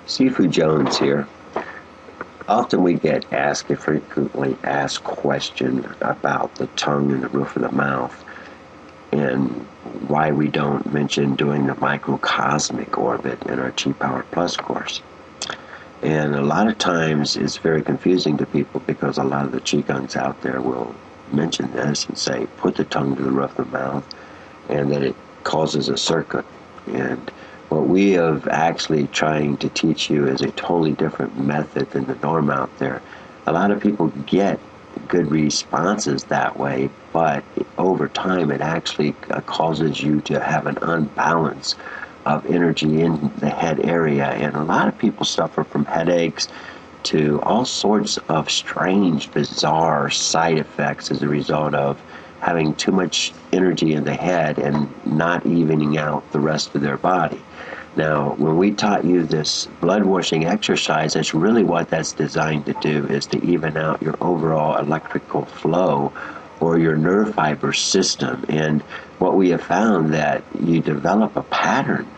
Sifu Jones here. Often we get asked a frequently asked question about the tongue and the roof of the mouth and why we don't mention doing the microcosmic orbit in our Chi Power Plus course. And a lot of times it's very confusing to people because a lot of the Qigong's out there will mention this and say, put the tongue to the roof of the mouth, and that it causes a circuit. And what we have actually trying to teach you is a totally different method than the norm out there. A lot of people get good responses that way, but over time it actually causes you to have an unbalance of energy in the head area. And a lot of people suffer from headaches to all sorts of strange, bizarre side effects as a result of having too much energy in the head and not evening out the rest of their body. Now, when we taught you this blood washing exercise, that's really what that's designed to do, is to even out your overall electrical flow or your nerve fiber system. And what we have found that you develop a pattern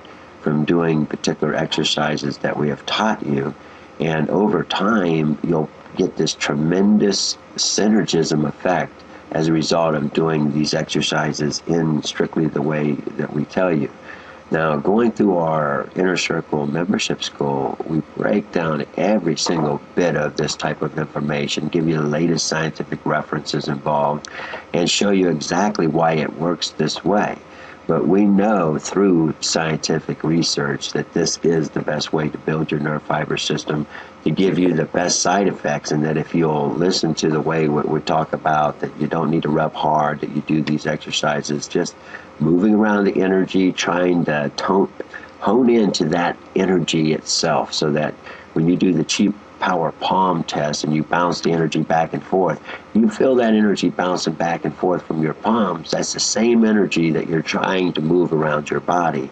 from doing particular exercises that we have taught you, and over time you'll get this tremendous synergism effect as a result of doing these exercises in strictly the way that we tell you. Now, going through our Inner Circle membership school, we break down every single bit of this type of information, give you the latest scientific references involved, and show you exactly why it works this way. But we know through scientific research that this is the best way to build your nerve fiber system, to give you the best side effects, and that if you'll listen to the way we talk about, that you don't need to rub hard, that you do these exercises, just moving around the energy, trying to hone into that energy itself, so that when you do the Chi Power Palm test and you bounce the energy back and forth, you feel that energy bouncing back and forth from your palms. That's the same energy that you're trying to move around your body.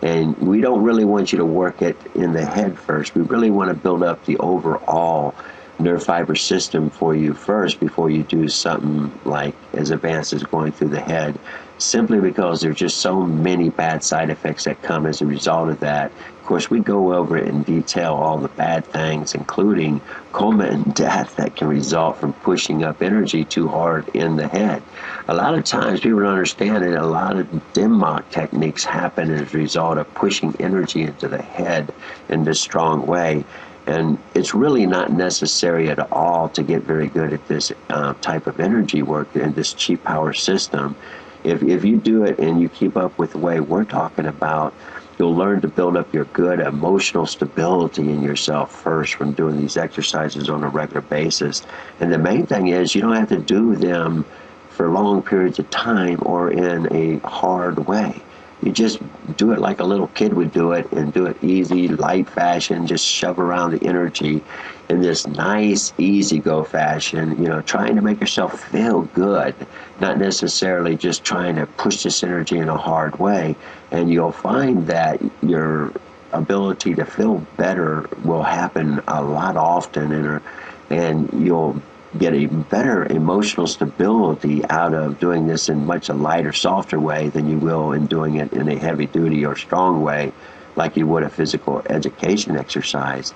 And we don't really want you to work it in the head first. We really want to build up the overall nerve fiber system for you first before you do something like as advanced as going through the head, simply because there's just so many bad side effects that come as a result of that. Of course, we go over it in detail, all the bad things, including coma and death that can result from pushing up energy too hard in the head. A lot of times people don't understand that a lot of DIMMOC techniques happen as a result of pushing energy into the head in this strong way. And it's really not necessary at all to get very good at this type of energy work in this Chi Power system. If you do it and you keep up with the way we're talking about, you'll learn to build up your good emotional stability in yourself first from doing these exercises on a regular basis. And the main thing is you don't have to do them for long periods of time or in a hard way. You just do it like a little kid would do it, and do it easy, light fashion, just shove around the energy in this nice, easy-go fashion, trying to make yourself feel good, not necessarily just trying to push this energy in a hard way. And you'll find that your ability to feel better will happen a lot often, and you'll get a better emotional stability out of doing this in much a lighter, softer way than you will in doing it in a heavy-duty or strong way like you would a physical education exercise.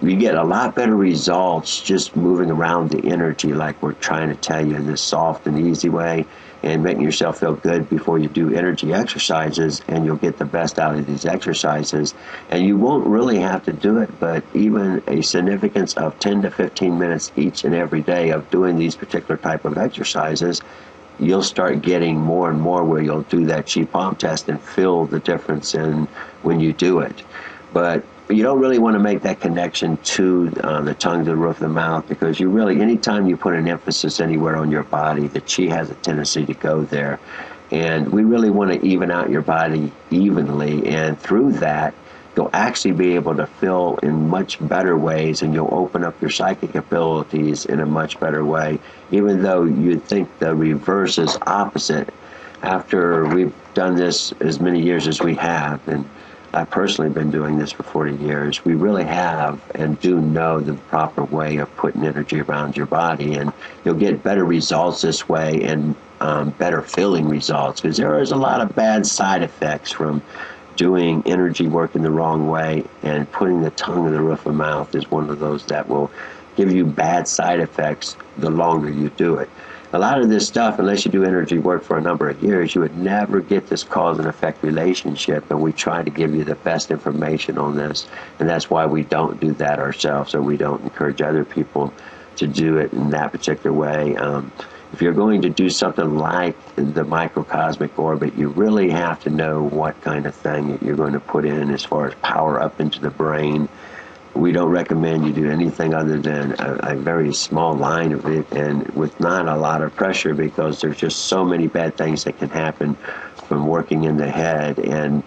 You get a lot better results just moving around the energy like we're trying to tell you in this soft and easy way, and making yourself feel good before you do energy exercises, and you'll get the best out of these exercises. And you won't really have to do it, but even a significance of 10 to 15 minutes each and every day of doing these particular type of exercises, you'll start getting more and more where you'll do that Chi Palm test and feel the difference in when you do it. But you don't really want to make that connection to the tongue to the roof of the mouth, because you really, anytime you put an emphasis anywhere on your body, the chi has a tendency to go there. And we really want to even out your body evenly, and through that, you'll actually be able to feel in much better ways, and you'll open up your psychic abilities in a much better way, even though you'd think the reverse is opposite. After we've done this as many years as we have, and I've personally been doing this for 40 years, we really have and do know the proper way of putting energy around your body, and you'll get better results this way, and better feeling results, because there is a lot of bad side effects from doing energy work in the wrong way, and putting the tongue in the roof of the mouth is one of those that will give you bad side effects the longer you do it. A lot of this stuff, unless you do energy work for a number of years, you would never get this cause and effect relationship, and we try to give you the best information on this, and that's why we don't do that ourselves, or we don't encourage other people to do it in that particular way. If you're going to do something like the microcosmic orbit, you really have to know what kind of thing you're going to put in as far as power up into the brain. We don't recommend you do anything other than a very small line of it, and with not a lot of pressure, because there's just so many bad things that can happen from working in the head. And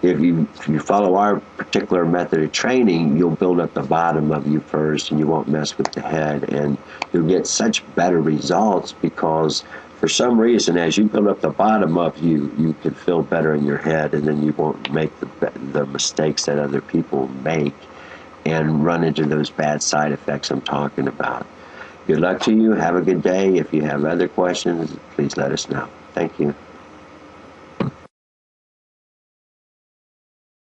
if you follow our particular method of training, you'll build up the bottom of you first, and you won't mess with the head, and you'll get such better results, because for some reason, as you build up the bottom of you, you can feel better in your head, and then you won't make the mistakes that other people make and run into those bad side effects I'm talking about. Good luck to you. Have a good day. If you have other questions, please let us know. Thank you.